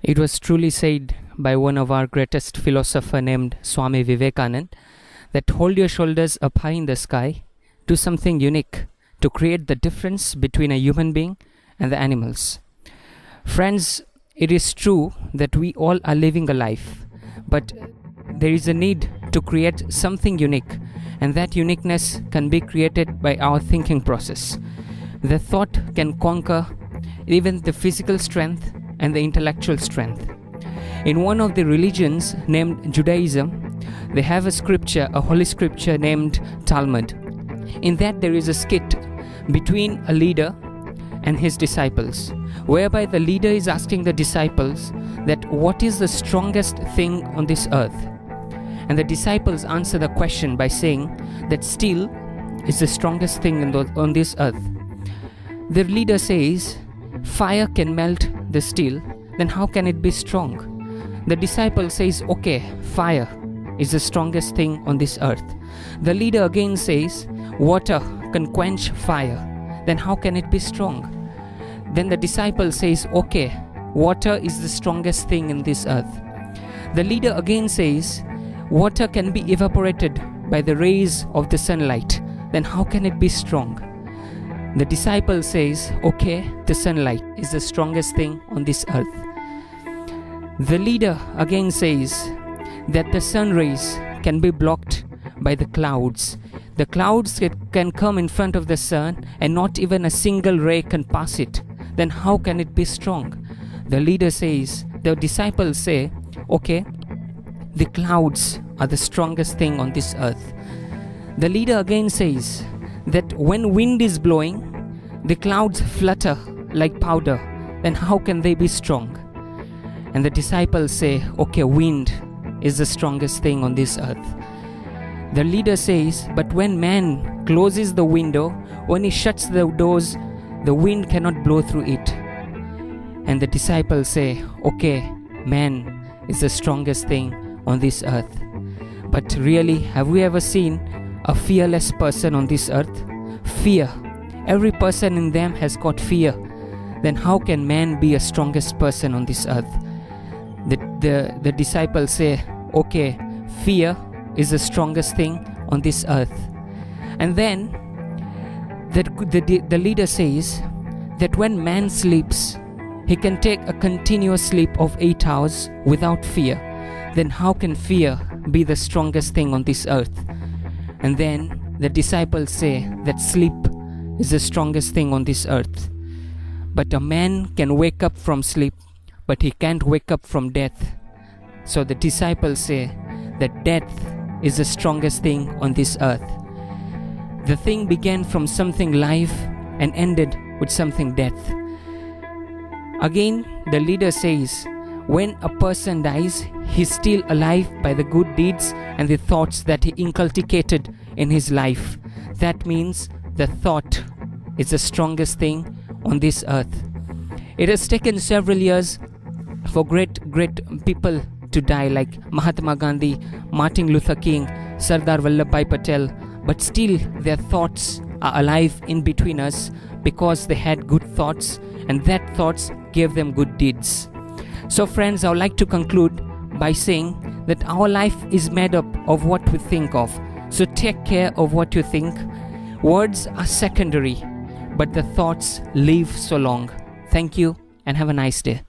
It was truly said by one of our greatest philosopher named Swami Vivekanand that hold your shoulders up high in the sky, do something unique to create the difference between a human being and the animals. Friends, it is true that we all are living a life, but there is a need to create something unique, and that uniqueness can be created by our thinking process. The thought can conquer even the physical strength and the intellectual strength. In one of the religions named Judaism, they have a scripture, a holy scripture named Talmud. In that there is a skit between a leader and his disciples, whereby the leader is asking the disciples that what is the strongest thing on this earth? And the disciples answer the question by saying that steel is the strongest thing on this earth. The leader says, fire can melt the steel, then how can it be strong? The disciple says, okay, fire is the strongest thing on this earth. The leader again says, water can quench fire, then how can it be strong? Then the disciple says, okay, water is the strongest thing in this earth. The leader again says, water can be evaporated by the rays of the sunlight, then how can it be strong? The disciple says, okay, the sunlight is the strongest thing on this earth. The leader again says that the sun rays can be blocked by the clouds. The clouds can come in front of the sun and not even a single ray can pass it. Then how can it be strong? The leader says, the disciples say, okay, the clouds are the strongest thing on this earth. The leader again says that when wind is blowing, the clouds flutter like powder, then how can they be strong? And the disciples say, okay, wind is the strongest thing on this earth. The leader says, but when man closes the window, when he shuts the doors, the wind cannot blow through it. And the disciples say, okay, man is the strongest thing on this earth. But really, have we ever seen a fearless person on this earth? Fear. Every person in them has got fear. Then how can man be a strongest person on this earth? The disciples say, okay, fear is the strongest thing on this earth. And then the leader says that when man sleeps, he can take a continuous sleep of 8 hours without fear. Then how can fear be the strongest thing on this earth? And then the disciples say that sleep is the strongest thing on this earth. But a man can wake up from sleep, but he can't wake up from death. So the disciples say that death is the strongest thing on this earth. The thing began from something live and ended with something death. Again, the leader says, when a person dies, he's still alive by the good deeds and the thoughts that he inculcated in his life. That means the thought is the strongest thing on this earth. It has taken several years for great people to die, like Mahatma Gandhi, Martin Luther King, Sardar Vallabhbhai Patel, but still their thoughts are alive in between us because they had good thoughts, and that thoughts gave them good deeds. So friends, I would like to conclude by saying that our life is made up of what we think of. So take care of what you think. Words are secondary, but the thoughts live so long. Thank you and have a nice day.